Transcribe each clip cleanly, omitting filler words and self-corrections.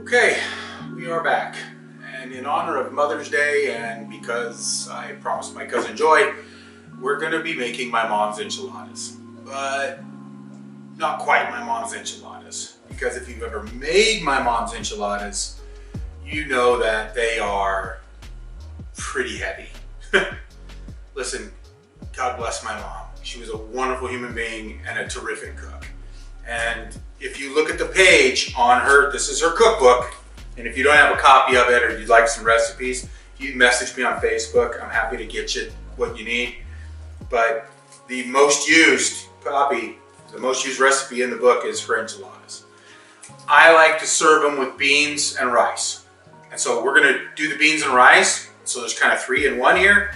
Okay, we are back. And in honor of Mother's Day and because I promised my cousin Joy, we're gonna be making my mom's enchiladas. But not quite my mom's enchiladas. Because if you've ever made my mom's enchiladas, you know that they are pretty heavy. Listen, God bless my mom. She was a wonderful human being and a terrific cook. And if you look at the page on her, this is her cookbook. And if you don't have a copy of it or you'd like some recipes, you message me on Facebook. I'm happy to get you what you need. But the most used copy, the most used recipe in the book is for enchiladas. I like to serve them with beans and rice. And so we're gonna do the beans and rice. So there's kind of 3 in 1 here.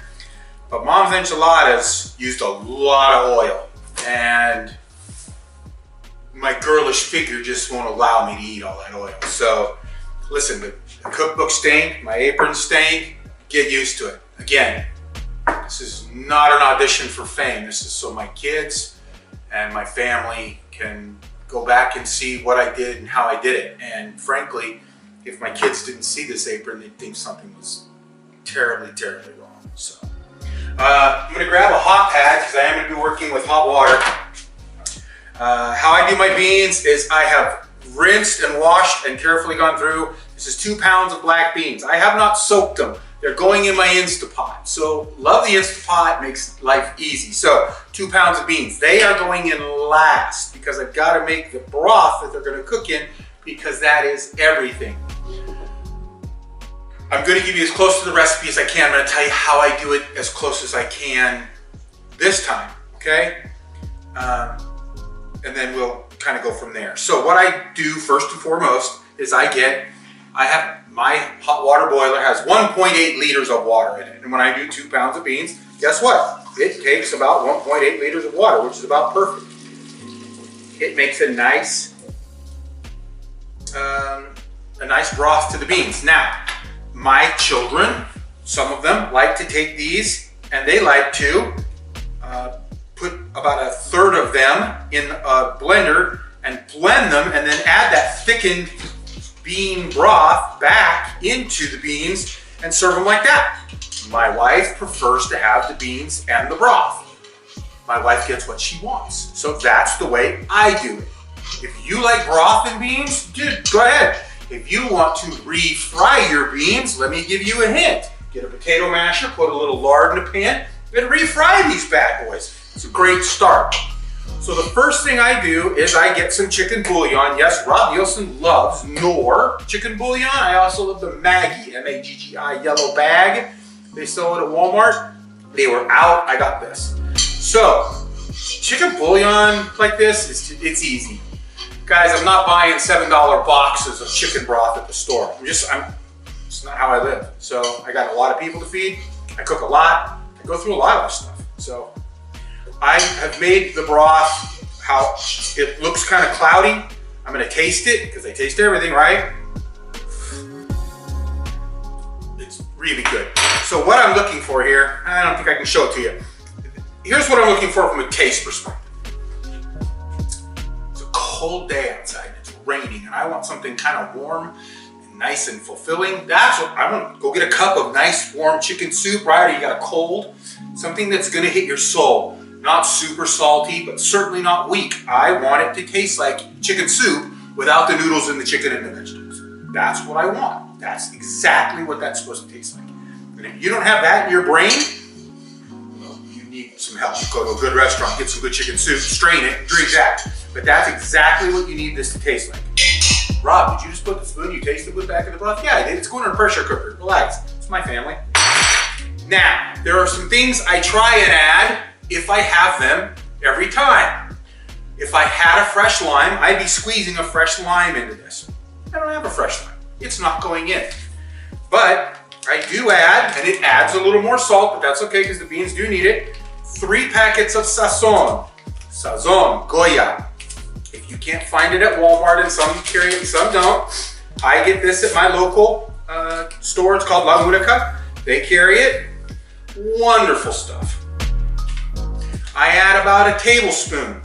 But mom's enchiladas used a lot of oil. And my girlish figure just won't allow me to eat all that oil. So listen, the cookbook stank, my apron stank, get used to it. Again, this is not an audition for fame. This is so my kids and my family can go back and see what I did and how I did it. And frankly, if my kids didn't see this apron, they'd think something was terribly, terribly wrong. So I'm gonna grab a hot pad because I am gonna be working with hot water. How I do my beans is I have rinsed and washed and carefully gone through. This is 2 pounds of black beans. I have not soaked them. They're going in my Instapot. So love the Instapot, makes life easy. So 2 pounds of beans. They are going in last because I've got to make the broth that they're going to cook in because that is everything. I'm going to give you as close to the recipe as I can. I'm going to tell you how I do it as close as I can this time, okay? And then we'll kind of go from there. So what I do first and foremost is I have my hot water boiler has 1.8 liters of water in it. And when I do 2 pounds of beans, guess what? It takes about 1.8 liters of water, which is about perfect. It makes a nice broth to the beans. Now, my children, some of them like to take these and they like to put about 1/3 of them in a blender and blend them and then add that thickened bean broth back into the beans and serve them like that. My wife prefers to have the beans and the broth. My wife gets what she wants. So that's the way I do it. If you like broth and beans, dude, go ahead. If you want to refry your beans, let me give you a hint. Get a potato masher, put a little lard in a pan, and refry these bad boys. It's a great start. So the first thing I do is I get some chicken bouillon. Yes, Rob Nielsen loves Knorr chicken bouillon. I also love the Maggi, M-A-G-G-I, yellow bag. They sell it at Walmart. They were out, I got this. So, chicken bouillon like this, it's easy. Guys, I'm not buying $7 boxes of chicken broth at the store. It's not how I live. So I got a lot of people to feed. I cook a lot. I go through a lot of stuff. So I have made the broth how it looks kind of cloudy. I'm gonna taste it because I taste everything, right? It's really good. So what I'm looking for here, I don't think I can show it to you. Here's what I'm looking for from a taste perspective. It's a cold day outside, it's raining, and I want something kind of warm and nice and fulfilling. That's what I'm gonna go get a cup of nice warm chicken soup, right? Or you got a cold, something that's gonna hit your soul. Not super salty, but certainly not weak. I want it to taste like chicken soup without the noodles and the chicken and the vegetables. That's what I want. That's exactly what that's supposed to taste like. And if you don't have that in your brain, well, you need some help. Go to a good restaurant, get some good chicken soup, strain it, drink that. But that's exactly what you need this to taste like. Rob, did you just put the spoon you tasted with back in the broth? Yeah, I did. It's going in a pressure cooker. Relax. It's my family. Now, there are some things I try and add if I have them every time. If I had a fresh lime, I'd be squeezing a fresh lime into this. I don't have a fresh lime. It's not going in. But I do add, and it adds a little more salt, but that's okay because the beans do need it, 3 packets of sazon. Sazon, Goya. If you can't find it at Walmart, and some carry it and some don't, I get this at my local store. It's called La Unica. They carry it. Wonderful stuff. I add about a tablespoon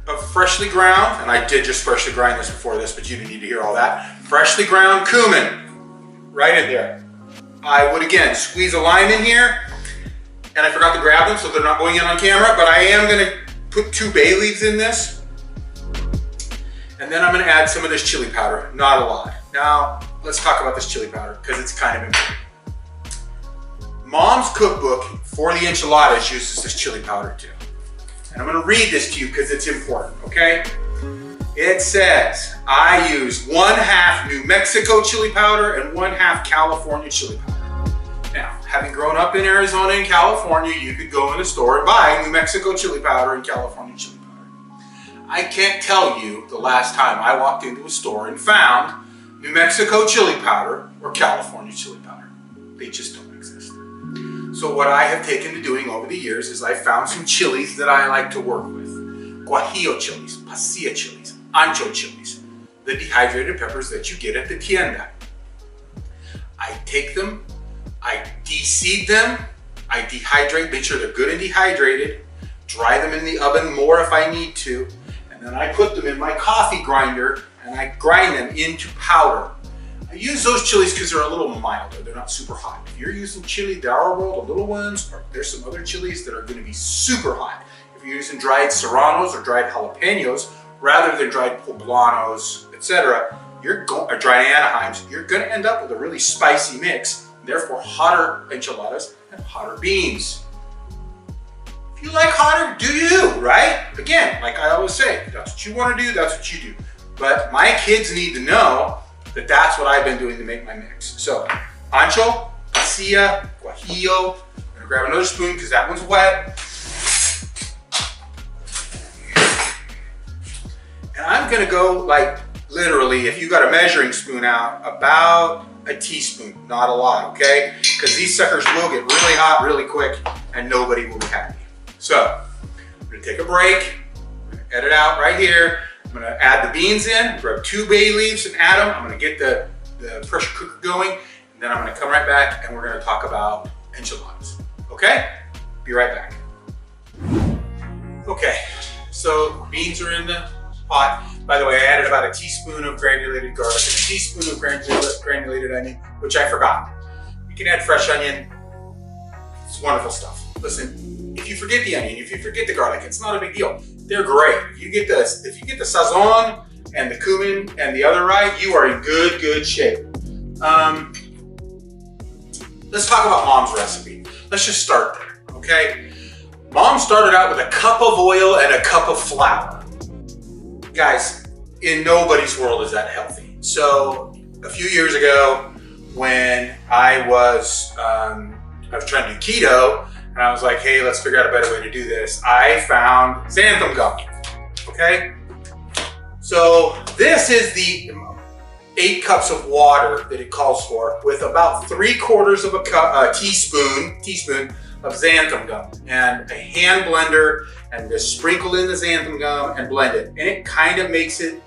of freshly ground, and I did just freshly grind this before this, but you didn't need to hear all that. Freshly ground cumin, right in there. I would again squeeze a lime in here, and I forgot to grab them so they're not going in on camera, but I am gonna put 2 bay leaves in this. And then I'm gonna add some of this chili powder, not a lot. Now, let's talk about this chili powder because it's kind of important. Mom's cookbook for the enchiladas uses this chili powder too. And I'm gonna read this to you because it's important, okay? It says, I use 1/2 New Mexico chili powder and 1/2 California chili powder. Now, having grown up in Arizona and California, you could go in a store and buy New Mexico chili powder and California chili powder. I can't tell you the last time I walked into a store and found New Mexico chili powder or California chili powder. They just don't exist. So what I have taken to doing over the years is I found some chilies that I like to work with. Guajillo chilies, pasilla chilies, ancho chilies, the dehydrated peppers that you get at the tienda. I take them, I de-seed them, I dehydrate, make sure they're good and dehydrated, dry them in the oven more if I need to, and then I put them in my coffee grinder and I grind them into powder. I use those chilies because they're a little milder, they're not super hot. If you're using chili de árbol, the little ones, or there's some other chilies that are going to be super hot. If you're using dried serranos or dried jalapenos, rather than dried poblanos, etc., or dried Anaheims, you're going to end up with a really spicy mix, therefore hotter enchiladas and hotter beans. If you like hotter, do you, right? Again, like I always say, that's what you want to do, that's what you do. But my kids need to know that that's what I've been doing to make my mix. So, ancho, pasilla, guajillo. I'm gonna grab another spoon because that one's wet. And I'm gonna go like literally, if you got a measuring spoon out, about a teaspoon, not a lot, okay? Because these suckers will get really hot really quick and nobody will be happy. So, I'm gonna take a break, I'm gonna edit out right here. I'm gonna add the beans in, grab 2 bay leaves and add them. I'm gonna get the pressure cooker going, and then I'm gonna come right back and we're gonna talk about enchiladas, okay? Be right back. Okay, so beans are in the pot. By the way, I added about a teaspoon of granulated garlic and a teaspoon of granulated onion, which I forgot. You can add fresh onion, it's wonderful stuff. Listen, if you forget the onion, if you forget the garlic, it's not a big deal. They're great. If you get the sazon and the cumin and the other right, you are in good shape. Let's talk about Mom's recipe. Let's just start there, okay? Mom started out with a cup of oil and a cup of flour. Guys, in nobody's world is that healthy. So a few years ago, when I was trying to do keto, and I was like, hey, let's figure out a better way to do this. I found Xanthan Gum, okay? So this is the 8 cups of water that it calls for with about 3/4 of a teaspoon of Xanthan Gum and a hand blender, and just sprinkle in the Xanthan Gum and blend it. And it kind of makes it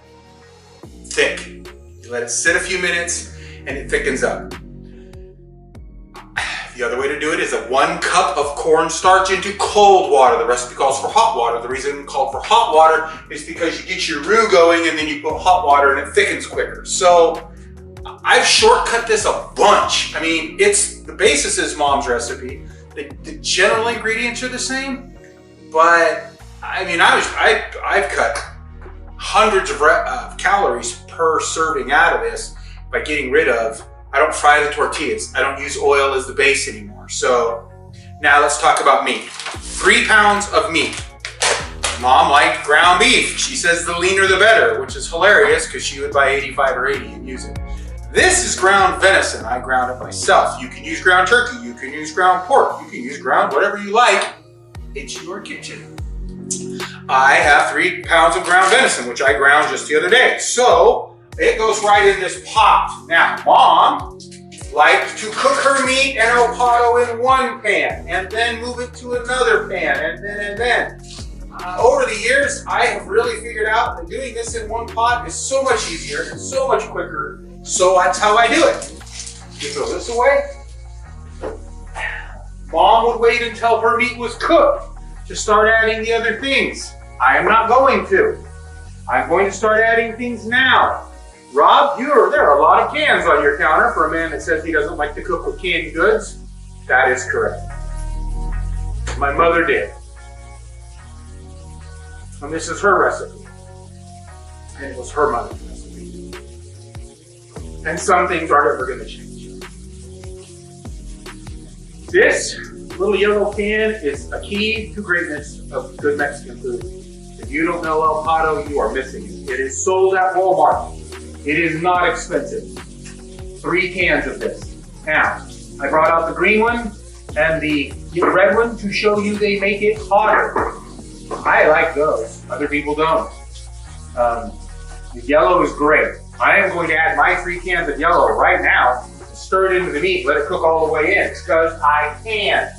thick. You let it sit a few minutes and it thickens up. The other way to do it is a 1 cup of cornstarch into cold water. The recipe calls for hot water. The reason it's called for hot water is because you get your roux going and then you put hot water and it thickens quicker. So I've shortcut this a bunch. I mean, the basis is Mom's recipe. The general ingredients are the same, but I mean, I've cut hundreds of calories per serving out of this by getting rid of. I don't fry the tortillas. I don't use oil as the base anymore. So now let's talk about meat. 3 pounds of meat. Mom liked ground beef. She says the leaner the better, which is hilarious because she would buy 85 or 80 and use it. This is ground venison. I ground it myself. You can use ground turkey. You can use ground pork. You can use ground whatever you like. It's your kitchen. I have 3 pounds of ground venison, which I ground just the other day. So it goes right in this pot. Now, Mom likes to cook her meat and el pato in one pan and then move it to another pan and then. Over the years, I have really figured out that doing this in one pot is so much easier and so much quicker. So that's how I do it. You throw this away. Mom would wait until her meat was cooked to start adding the other things. I am not going to. I'm going to start adding things now. Rob, there are a lot of cans on your counter for a man that says he doesn't like to cook with canned goods. That is correct. My mother did. And this is her recipe. And it was her mother's recipe. And some things aren't ever going to change. This little yellow can is a key to greatness of good Mexican food. If you don't know El Pato, you are missing it. It is sold at Walmart. It is not expensive. 3 cans of this. Now, I brought out the green one and the red one to show you they make it hotter. I like those. Other people don't. The yellow is great. I am going to add my 3 cans of yellow right now, stir it into the meat, let it cook all the way in, because I can.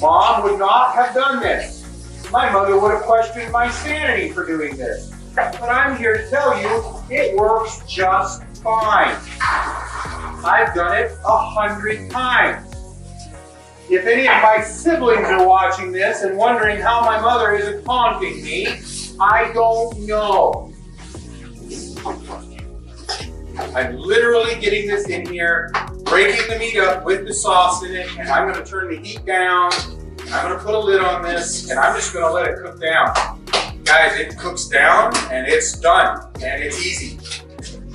Mom would not have done this. My mother would have questioned my sanity for doing this. But I'm here to tell you, it works just fine. I've done it 100 times. If any of my siblings are watching this and wondering how my mother isn't taunting me, I don't know. I'm literally getting this in here, breaking the meat up with the sauce in it, and I'm going to turn the heat down. I'm going to put a lid on this, and I'm just going to let it cook down. Guys, it cooks down, and it's done, and it's easy.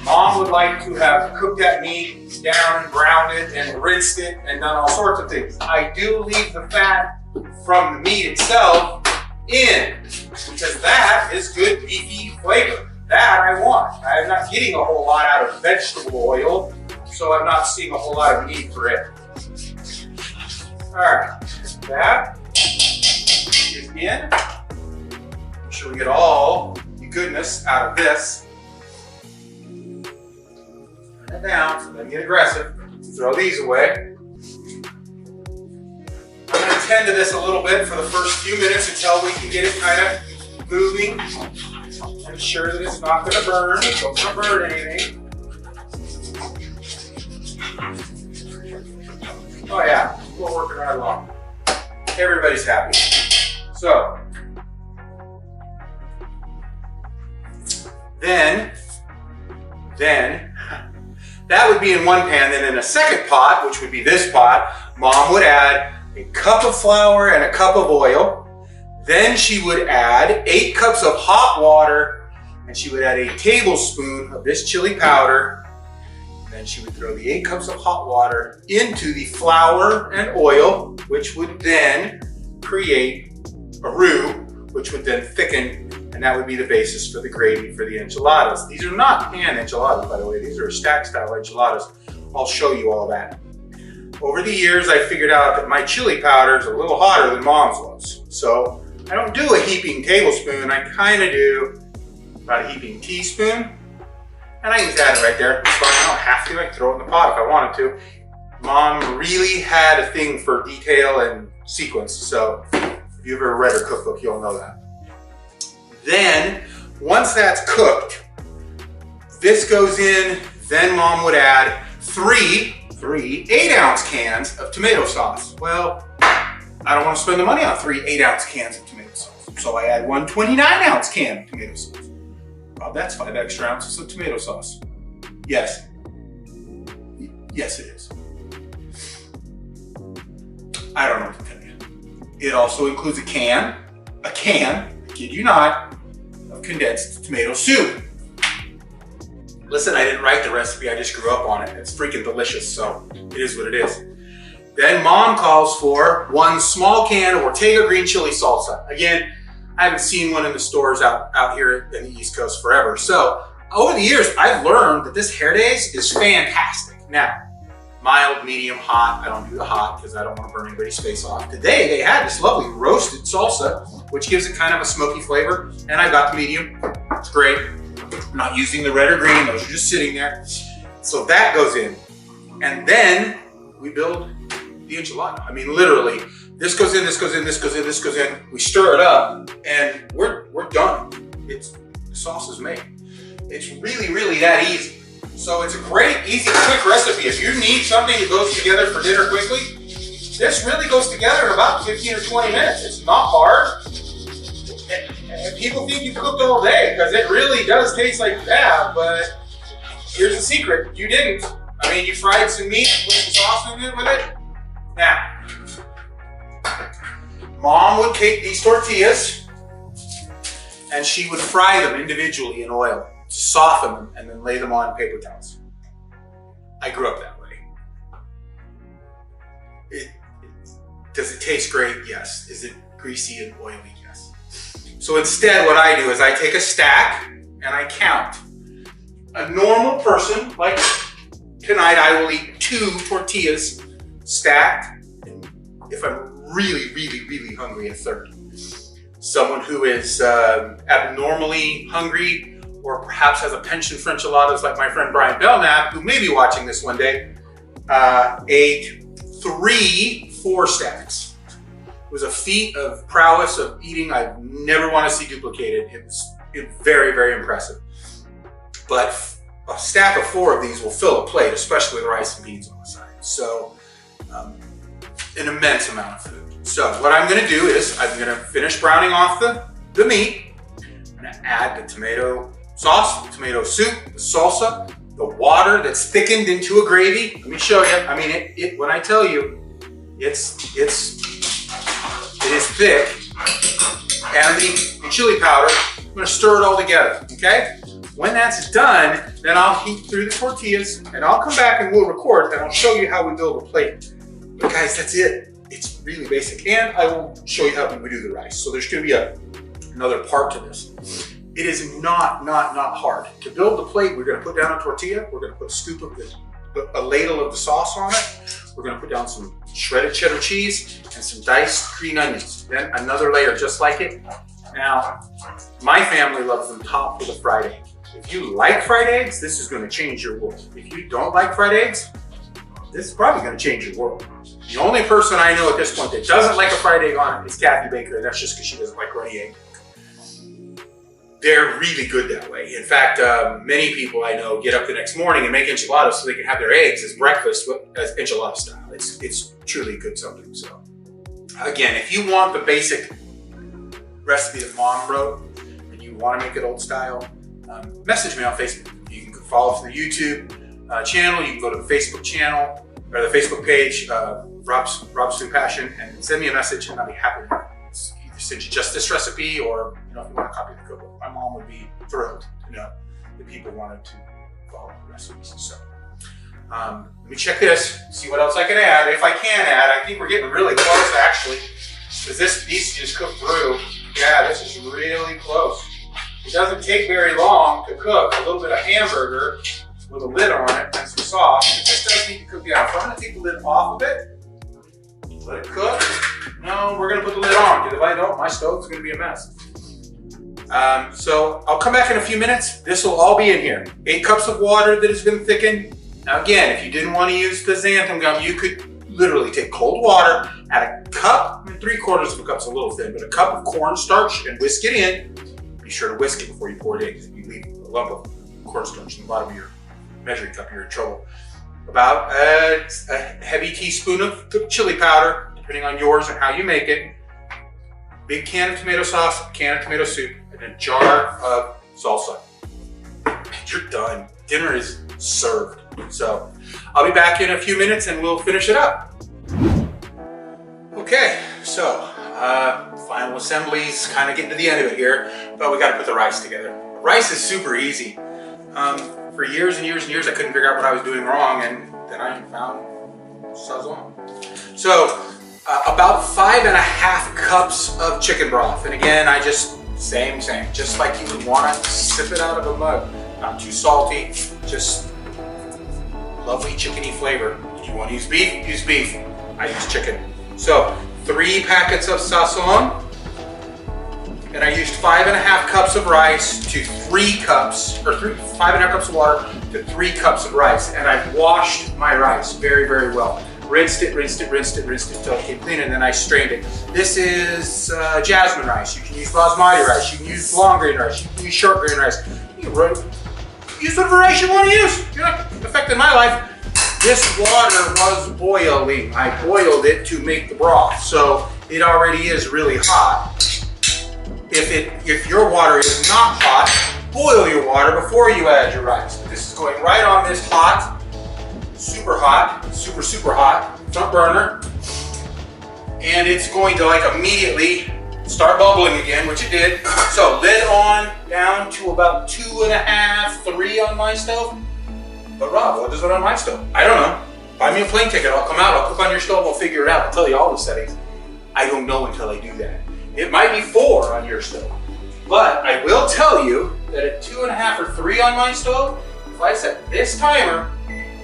Mom would like to have cooked that meat down and browned it and rinsed it and done all sorts of things. I do leave the fat from the meat itself in, because that is good beefy flavor. That I want. I'm not getting a whole lot out of vegetable oil, so I'm not seeing a whole lot of need for it. All right, that is in. Make sure we get all the goodness out of this. Turn it down so it doesn't get aggressive. Throw these away. I'm going to tend to this a little bit for the first few minutes until we can get it kind of moving. Ensure that it's not going to burn. Don't want to burn anything. Oh yeah, we're working right along. Everybody's happy. So, then, that would be in one pan. Then in a second pot, which would be this pot, Mom would add a cup of flour and a cup of oil. Then she would add 8 cups of hot water, and she would add a tablespoon of this chili powder. Then she would throw the 8 cups of hot water into the flour and oil, which would then create a roux, which would then thicken, and that would be the basis for the gravy for the enchiladas. These are not pan enchiladas, by the way. These are stack style enchiladas. I'll show you all that. Over the years, I figured out that my chili powder is a little hotter than Mom's was. So I don't do a heaping tablespoon. I kind of do about a heaping teaspoon. And I can just add it right there. It's fine. I don't have to. I can throw it in the pot if I wanted to. Mom really had a thing for detail and sequence. So if you've ever read her cookbook, you'll know that. Then, once that's cooked, this goes in. Then Mom would add three 8-ounce cans of tomato sauce. Well, I don't want to spend the money on 3 8-ounce cans of tomato sauce. So I add 1 29-ounce can of tomato sauce. Well, that's 5 extra ounces of tomato sauce. Yes. Yes, it is. I don't know what to tell you. It also includes a can, I kid you not, of condensed tomato soup. Listen, I didn't write the recipe, I just grew up on it. It's freaking delicious, so it is what it is. Then Mom calls for 1 small can of Ortega green chili salsa. Again, I haven't seen one in the stores out here in the East Coast forever. So over the years, I've learned that this Herdes is fantastic. Now, mild, medium, hot. I don't do the hot because I don't want to burn anybody's face off. Today, they had this lovely roasted salsa, which gives it kind of a smoky flavor. And I got the medium. It's great. I'm not using the red or green. Those are just sitting there. So that goes in. And then we build the enchilada. I mean, literally, this goes in, this goes in, this goes in, this goes in. We stir it up, and we're done. The sauce is made. It's really, really that easy. So it's a great, easy, quick recipe. If you need something that goes together for dinner quickly, this really goes together in about 15 or 20 minutes. It's not hard. If people think you cooked all day because it really does taste like that, but here's the secret. You didn't. I mean, you fried some meat, put some sauce in it with it. Now, Mom would take these tortillas and she would fry them individually in oil, soften them, and then lay them on paper towels. I grew up that way. Does it taste great? Yes. Is it greasy and oily? Yes. So instead, what I do is I take a stack and I count. A normal person, like tonight, I will eat 2 tortillas stacked. And if I'm really, really, really hungry, a third. Someone who is abnormally hungry, or perhaps has a penchant for enchiladas like my friend Brian Belknap, who may be watching this one day, ate 4 stacks. It was a feat of prowess of eating I never want to see duplicated. It was very, very impressive. But a stack of 4 of these will fill a plate, especially with rice and beans on the side. So an immense amount of food. So what I'm going to do is I'm going to finish browning off the meat. I'm going to add the tomato sauce, the tomato soup, the salsa, the water that's thickened into a gravy. Let me show you. I mean, when I tell you, it is thick, and the chili powder. I'm going to stir it all together. Okay. When that's done, then I'll heat through the tortillas, and I'll come back and we'll record, and I'll show you how we build a plate. But guys, that's it. It's really basic, and I will show you how we do the rice. So there's going to be another part to this. It is not hard. To build the plate, we're going to put down a tortilla. We're going to put a scoop of a ladle of the sauce on it. We're going to put down some shredded cheddar cheese and some diced green onions. Then another layer just like it. Now, my family loves them topped with a fried egg. If you like fried eggs, this is going to change your world. If you don't like fried eggs, this is probably going to change your world. The only person I know at this point that doesn't like a fried egg on it is Kathy Baker, and that's just because she doesn't like runny egg. They're really good that way. In fact, many people I know get up the next morning and make enchiladas so they can have their eggs as breakfast as enchilada style. It's truly good something. So again, if you want the basic recipe that Mom wrote and you want to make it old style, message me on Facebook. You can follow us on the YouTube channel. You can go to the Facebook channel or the Facebook page, Rob's Food Passion, and send me a message, and I'll be happy to either send you just this recipe, or if you want a copy of the cookbook. My mom would be thrilled to know that people wanted to follow the recipes. So let me check this, see what else I can add. If I can add, I think we're getting really close actually, because these just cooked through. Yeah, this is really close. It doesn't take very long to cook a little bit of hamburger with a lid on it and some sauce. It just does need to cook down. So I'm going to take the lid off of it, let it cook. No, we're going to put the lid on, because if I don't, my stove's going to be a mess. So I'll come back in a few minutes. This will all be in here. 8 cups of water that has been thickened. Now again, if you didn't want to use the xanthan gum, you could literally take cold water, add a cup, 3/4 of a cup's a little thin, but a cup of cornstarch and whisk it in. Be sure to whisk it before you pour it in, because if you leave a lump of cornstarch in the bottom of your measuring cup, you're in trouble. About a heavy teaspoon of chili powder, depending on yours and how you make it. Big can of tomato sauce, a can of tomato soup, and a jar of salsa. And you're done. Dinner is served. So I'll be back in a few minutes and we'll finish it up. Okay, so final assemblies, kind of getting to the end of it here, but we got to put the rice together. Rice is super easy. For years and years and years, I couldn't figure out what I was doing wrong, and then I found Sazon. So about 5½ cups of chicken broth, and again, I just same, just like you would want to sip it out of a mug. Not too salty, just lovely chickeny flavor. If you want to use beef, use beef. I use chicken. So 3 packets of sazon, and I used 5½ cups of rice to 3 cups, or 5½ cups of water to 3 cups of rice. And I washed my rice very, very well. Rinsed it until it came clean, and then I strained it. This is jasmine rice. You can use basmati rice. You can use long grain rice. You can use short grain rice. You can use whatever rice you want to use. You're not affecting my life. This water was boiling. I boiled it to make the broth, so it already is really hot. if your water is not hot, boil your water before you add your rice. This is going right on this hot, super hot front burner, and it's going to like immediately start bubbling again, which it did. So lid on down to about 2.5, 3 on my stove. But Rob, what is it on my stove? I don't know. Buy me a plane ticket, I'll come out, I'll cook on your stove, I'll figure it out, I'll tell you all the settings. I don't know until I do that. It might be 4 on your stove. But I will tell you that at 2.5 or 3 on my stove, if I set this timer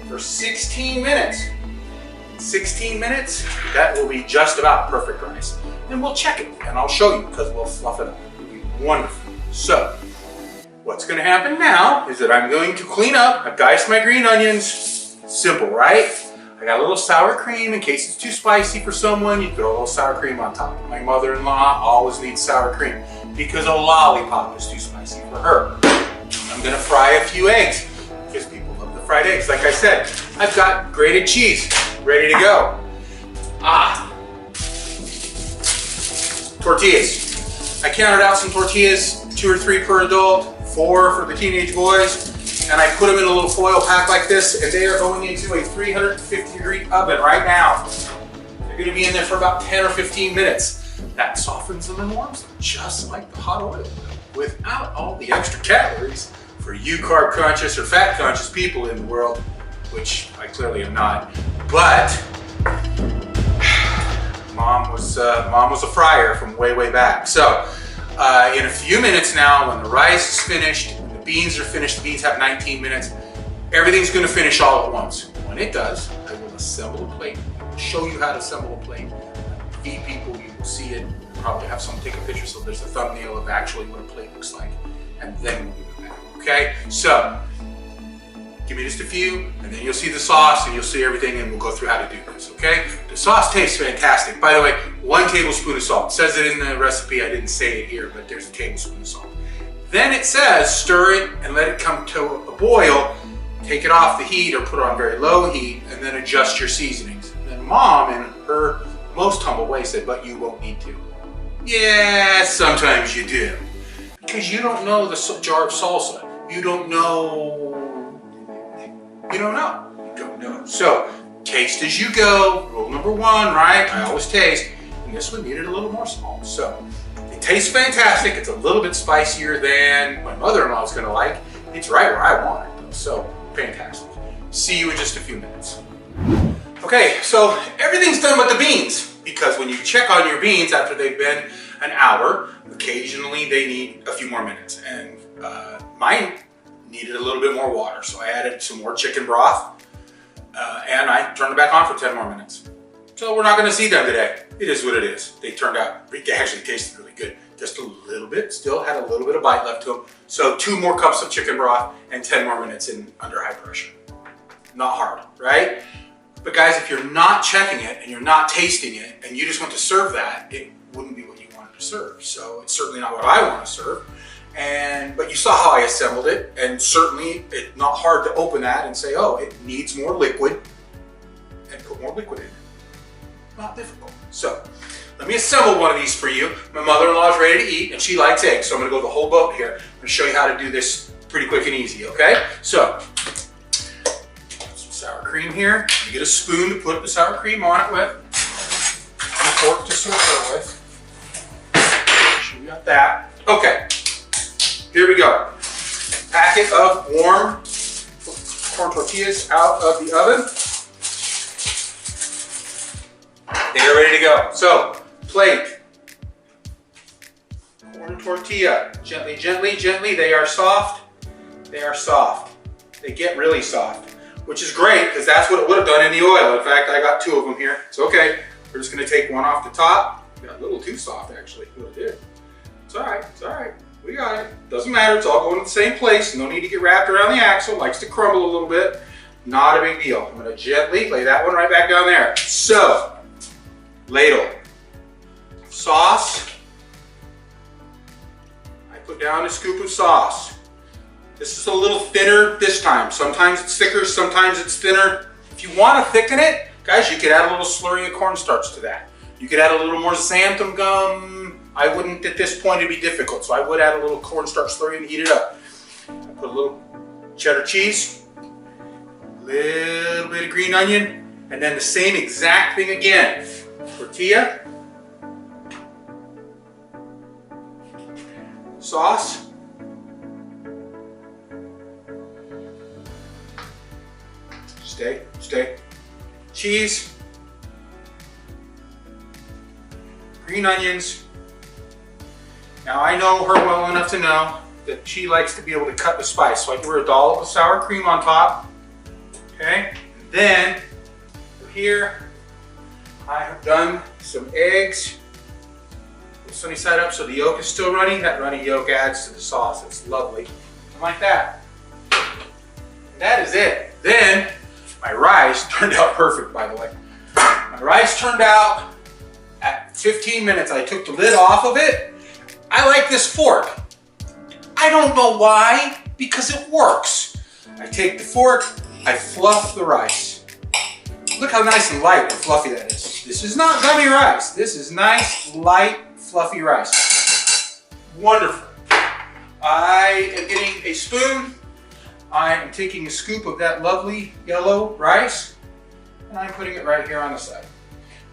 for 16 minutes, that will be just about perfect rice. And we'll check it, and I'll show you, because we'll fluff it up. It'll be wonderful. So, what's gonna happen now is that I'm going to clean up. I've diced my green onions. Simple, right? I got a little sour cream in case it's too spicy for someone. You throw a little sour cream on top. My mother-in-law always needs sour cream because a lollipop is too spicy for her. I'm gonna fry a few eggs because people love the fried eggs. Like I said, I've got grated cheese ready to go. Tortillas. I counted out some tortillas, 2 or 3 per adult, 4 for the teenage boys, and I put them in a little foil pack like this, and they are going into a 350-degree oven right now. They're gonna be in there for about 10 or 15 minutes. That softens them and warms them, just like the hot oil, without all the extra calories for you carb conscious or fat conscious people in the world, which I clearly am not. But Mom was a fryer from way back. So in a few minutes now, when the rice is finished, when the beans are finished, the beans have 19 minutes, everything's gonna finish all at once. When it does, I will assemble a plate. I will show you how to assemble a plate. Feed people, you will see it. Probably have someone take a picture so there's a thumbnail of actually what a plate looks like. And then we'll do it back, okay? So, give me just a few, and then you'll see the sauce, and you'll see everything, and we'll go through how to do this, okay? The sauce tastes fantastic. By the way, 1 tablespoon of salt. It says it in the recipe, I didn't say it here, but there's a tablespoon of salt. Then it says stir it and let it come to a boil, take it off the heat or put it on very low heat, and then adjust your seasonings. And then Mom, in her most humble way, said, but you won't need to. Yeah, sometimes you do. Because you don't know the jar of salsa. You don't know. So, taste as you go. Rule number 1, right? I always taste. And this one needed a little more salt. So, it tastes fantastic. It's a little bit spicier than my mother-in-law's gonna like. It's right where I want it though. So, fantastic. See you in just a few minutes. Okay, so everything's done with the beans. Because when you check on your beans after they've been an hour, occasionally they need a few more minutes. And mine needed a little bit more water, so I added some more chicken broth, and I turned it back on for 10 more minutes. So we're not gonna see them today. It is what it is. They turned out, they actually tasted really good. Just a little bit, still had a little bit of bite left to them. So 2 more cups of chicken broth and 10 more minutes in under high pressure. Not hard, right? But guys, if you're not checking it and you're not tasting it and you just want to serve that, it wouldn't be what you wanted to serve. So it's certainly not what I want to serve. But you saw how I assembled it, and certainly it's not hard to open that and say, oh, it needs more liquid, and put more liquid in it. Not difficult. So let me assemble one of these for you. My mother-in-law is ready to eat, and she likes eggs, so I'm gonna go the whole boat here. I'm gonna show you how to do this pretty quick and easy, okay? So, some sour cream here. You get a spoon to put the sour cream on it with, and a fork to serve her with. Make sure you got that. Okay. Here we go. Packet of warm corn tortillas out of the oven. They are ready to go. So, plate. Corn tortilla. Gently, gently, gently. They are soft. They are soft. They get really soft, which is great because that's what it would have done in the oil. In fact, I got 2 of them here. It's okay. We're just going to take one off the top. Got a little too soft, actually. What it did. It's all right. It's all right. We got it. Doesn't matter. It's all going to the same place. No need to get wrapped around the axle. It likes to crumble a little bit. Not a big deal. I'm going to gently lay that one right back down there. So, ladle. Sauce. I put down a scoop of sauce. This is a little thinner this time. Sometimes it's thicker, sometimes it's thinner. If you want to thicken it, guys, you could add a little slurry of cornstarch to that. You could add a little more xanthan gum. I wouldn't at this point, it'd be difficult. So I would add a little cornstarch slurry and heat it up. I put a little cheddar cheese, a little bit of green onion, and then the same exact thing again. Tortilla, sauce, stay, cheese, green onions. Now I know her well enough to know that she likes to be able to cut the spice. So I give her a dollop of sour cream on top. Okay, and then here I have done some eggs. Sunny side up so the yolk is still runny. That runny yolk adds to the sauce. It's lovely. And like that. And that is it. Then my rice turned out perfect, by the way. My rice turned out at 15 minutes. I took the lid off of it. I like this fork. I don't know why, because it works. I take the fork, I fluff the rice. Look how nice and light and fluffy that is. This is not gummy rice. This is nice, light, fluffy rice. Wonderful. I am getting a spoon. I am taking a scoop of that lovely yellow rice, and I'm putting it right here on the side.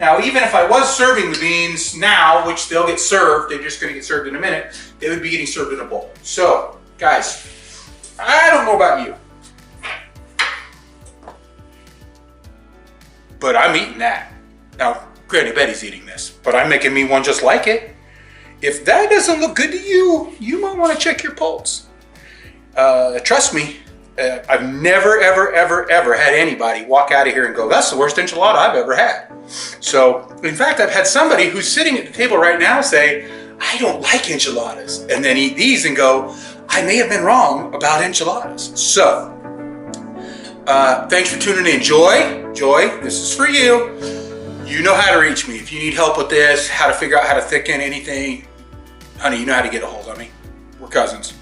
Now, even if I was serving the beans now, which they'll get served, they're just going to get served in a minute, they would be getting served in a bowl. So, guys, I don't know about you, but I'm eating that. Now, Granny Betty's eating this, but I'm making me one just like it. If that doesn't look good to you, you might want to check your pulse. Trust me, I've never, ever had anybody walk out of here and go, that's the worst enchilada I've ever had. So, in fact, I've had somebody who's sitting at the table right now say, I don't like enchiladas, and then eat these and go, I may have been wrong about enchiladas. So, thanks for tuning in. Joy, this is for you. You know how to reach me. If you need help with this, how to figure out how to thicken anything, honey, you know how to get a hold of me. We're cousins.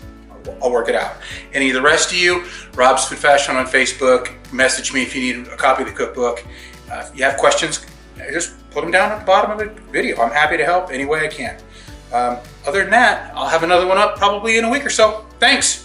I'll work it out. Any of the rest of you, Rob's Food Fashion on Facebook. Message me if you need a copy of the cookbook. If you have questions, just put them down at the bottom of the video. I'm happy to help any way I can. Other than that, I'll have another one up probably in a week or so. Thanks.